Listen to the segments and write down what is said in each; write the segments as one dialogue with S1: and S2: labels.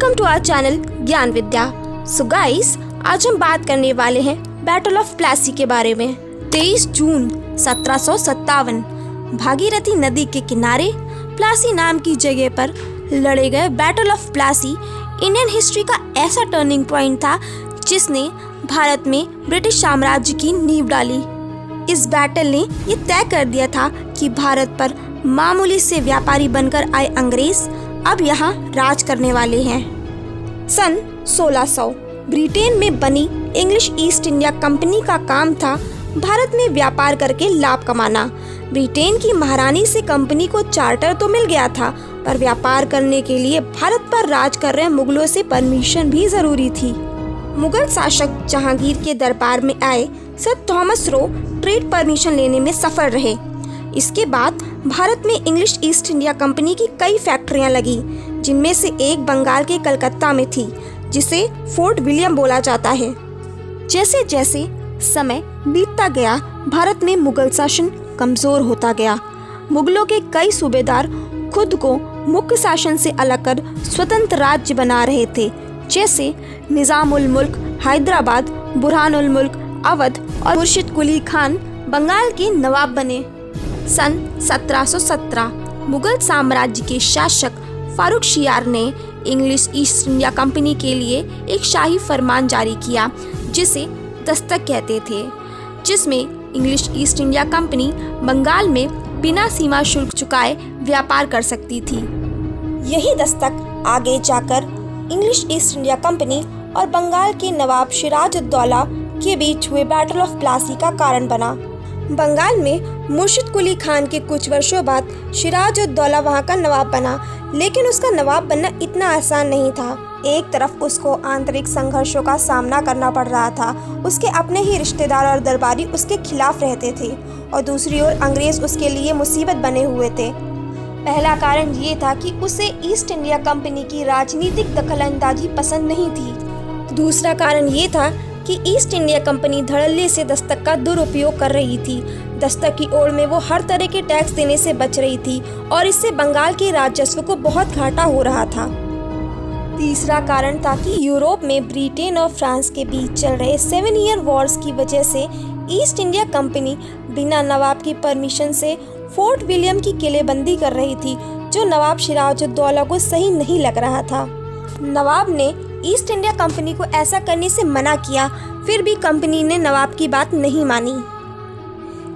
S1: Welcome to our channel ज्ञान विद्या। So guys, आज हम बात करने वाले हैं बैटल ऑफ प्लासी के बारे में। 23 जून 1757 भागीरथी नदी के किनारे प्लासी नाम की जगह पर लड़े गए battle of Plassey Indian history का ऐसा टर्निंग पॉइंट था जिसने भारत में ब्रिटिश साम्राज्य की नींव डाली। इस बैटल ने ये तय कर दिया था कि भारत पर मामूली से व्यापारी बनकर आए अंग्रेज अब यहाँ राज करने वाले हैं। सन 1600 ब्रिटेन में बनी इंग्लिश ईस्ट इंडिया कंपनी का काम था भारत में व्यापार करके लाभ कमाना। ब्रिटेन की महारानी से कंपनी को चार्टर तो मिल गया था, पर व्यापार करने के लिए भारत पर राज कर रहे मुगलों से परमिशन भी जरूरी थी। मुगल शासक जहांगीर के दरबार में आए sir Thomas Roe trade permission लेने में सफल रहे। इसके बाद भारत में इंग्लिश ईस्ट इंडिया कंपनी की कई फैक्ट्रियां लगी, जिनमें से एक बंगाल के कलकत्ता में थी, जिसे फोर्ट विलियम बोला जाता है। जैसे जैसे समय बीतता गया, भारत में मुगल शासन कमजोर होता गया। मुगलों के कई सूबेदार खुद को मुख्य शासन से अलग कर स्वतंत्र राज्य बना रहे थे, जैसे निजाम उल मुल्क हैदराबाद, बुरहान उल मुल्क अवध और मुर्शिद कुली खान बंगाल के नवाब बने। सन 1717 मुगल साम्राज्य के शासक फारूक शियार ने इंग्लिश ईस्ट इंडिया कंपनी के लिए एक शाही फरमान जारी किया, जिसे दस्तक कहते थे, जिसमें English East India Company Bengal में बिना सीमा शुल्क चुकाए व्यापार कर सकती थी। यही दस्तक आगे जाकर इंग्लिश ईस्ट इंडिया कंपनी और बंगाल के नवाब सिराजुद्दौला के बीच हुए बैटल ऑफ प्लासी का कारण बना। बंगाल में मुर्शिद कुली खान के कुछ वर्षों बाद सिराजुद्दौला वहां का नवाब बना, लेकिन उसका नवाब बनना इतना आसान नहीं था। एक तरफ उसको आंतरिक संघर्षों का सामना करना पड़ रहा था, उसके अपने ही रिश्तेदार और दरबारी उसके खिलाफ रहते थे, और दूसरी ओर अंग्रेज उसके लिए मुसीबत बने हुए थे। पहला कारण ये था कि उसे ईस्ट इंडिया कंपनी की राजनीतिक दखलंदाजी पसंद नहीं थी। दूसरा कारण ये था कि ईस्ट इंडिया कंपनी धड़ल्ले से दस्तक का दुरुपयोग कर रही थी। दस्तक की ओर में वो हर तरह के टैक्स देने से बच रही थी, और इससे बंगाल के राजस्व को बहुत घाटा हो रहा था। तीसरा कारण था कि यूरोप में ब्रिटेन और फ्रांस के बीच चल रहे 7 ईयर वॉर्स की वजह से ईस्ट इंडिया कंपनी बिना नवाब की परमिशन से फोर्ट विलियम की किलेबंदी कर रही थी, जो नवाब सिराजुद्दौला को सही नहीं लग रहा था। नवाब ने ईस्ट इंडिया कंपनी को ऐसा करने से मना किया, फिर भी कंपनी ने नवाब की बात नहीं मानी।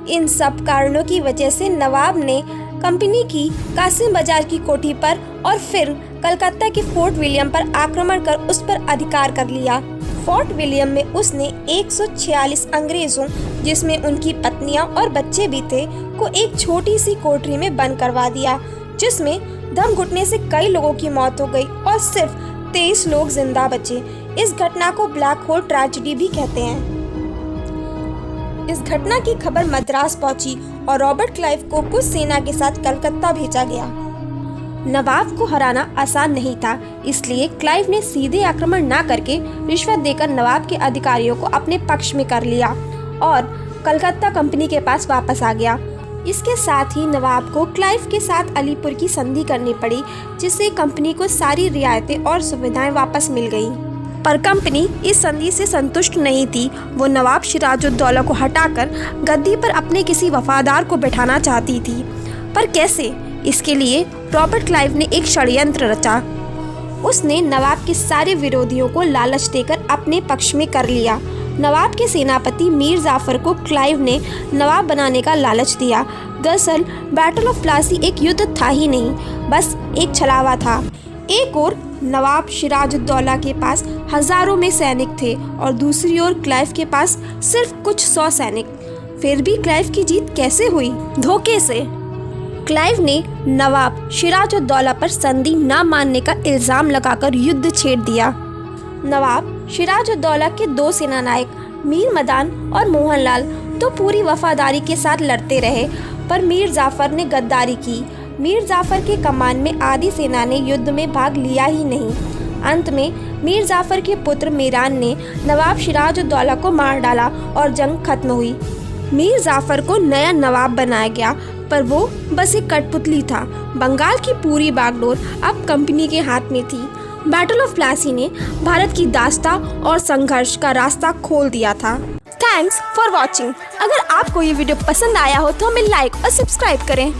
S1: इन सब कारणों की वजह से नवाब ने कंपनी की कासिम बाजार की कोठी पर और फिर कलकत्ता के फोर्ट विलियम पर आक्रमण कर उस पर अधिकार कर लिया। फोर्ट विलियम में उसने 146 अंग्रेजों, जिसमें उनकी पत्नियां और बच्चे भी थे, को एक छोटी सी कोठरी में बंद करवा दिया, जिसमें दम घुटने से कई लोगों की मौत हो गई और सिर्फ 23 लोग जिंदा बचे। इस घटना को ब्लैक होल ट्रेजेडी भी कहते हैं। इस घटना की खबर मद्रास पहुंची और रॉबर्ट क्लाइव को कुछ सेना के साथ कलकत्ता भेजा गया। नवाब को हराना आसान नहीं था, इसलिए क्लाइव ने सीधे आक्रमण न करके रिश्वत देकर नवाब के अधिकारियों को अपने पक्ष में कर लिया और कलकत्ता कंपनी के पास वापस आ गया। इसके साथ ही नवाब को क्लाइव के साथ अलीपुर की संधि करनी पड़ी, जिससे कंपनी को सारी रियायतें और सुविधाएं वापस मिल गईं। पर कंपनी इस संधि से संतुष्ट नहीं थी। वो नवाब सिराजुद्दौला को हटाकर गद्दी पर अपने किसी वफादार को बैठाना चाहती थी, पर कैसे? इसके लिए रॉबर्ट क्लाइव ने एक षड्यंत्र रचा। उसने नवाब के सारे विरोधियों को लालच देकर अपने पक्ष में कर लिया। नवाब के सेनापति मीर जाफर को क्लाइव ने नवाब बनाने का लालच दिया। दरअसल बैटल ऑफ प्लासी एक युद्ध था ही नहीं, बस एक छलावा था। एक ओर नवाब सिराजुद्दौला के पास हजारों में सैनिक थे और दूसरी ओर क्लाइव के पास सिर्फ कुछ 100 सैनिक। फिर भी क्लाइव की जीत कैसे हुई? धोखे से। क्लाइव ने नवाब सिराजुद्दौला पर संधि न मानने का इल्जाम लगाकर युद्ध छेड़ दिया। नवाब सिराजुद्दौला के 2 सेनानायक मीर मदान और मोहनलाल तो पूरी वफादारी के साथ लड़ते रहे, पर मीर जाफर ने गद्दारी की। मीर जाफर के कमान में आधी सेना ने युद्ध में भाग लिया ही नहीं। अंत में मीर जाफर के पुत्र मीरान ने नवाब सिराजुद्दौला को मार डाला और जंग खत्म हुई। मीर जाफर को नया नवाब बनाया गया, पर वो बस एक कठपुतली था। बंगाल की पूरी बागडोर अब कंपनी के हाथ में थी। बैटल ऑफ प्लासी ने भारत की दास्ता और संघर्ष का रास्ता खोल दिया था। Thanks for watching. अगर आपको ये वीडियो पसंद आया हो तो हमें लाइक और सब्सक्राइब करें।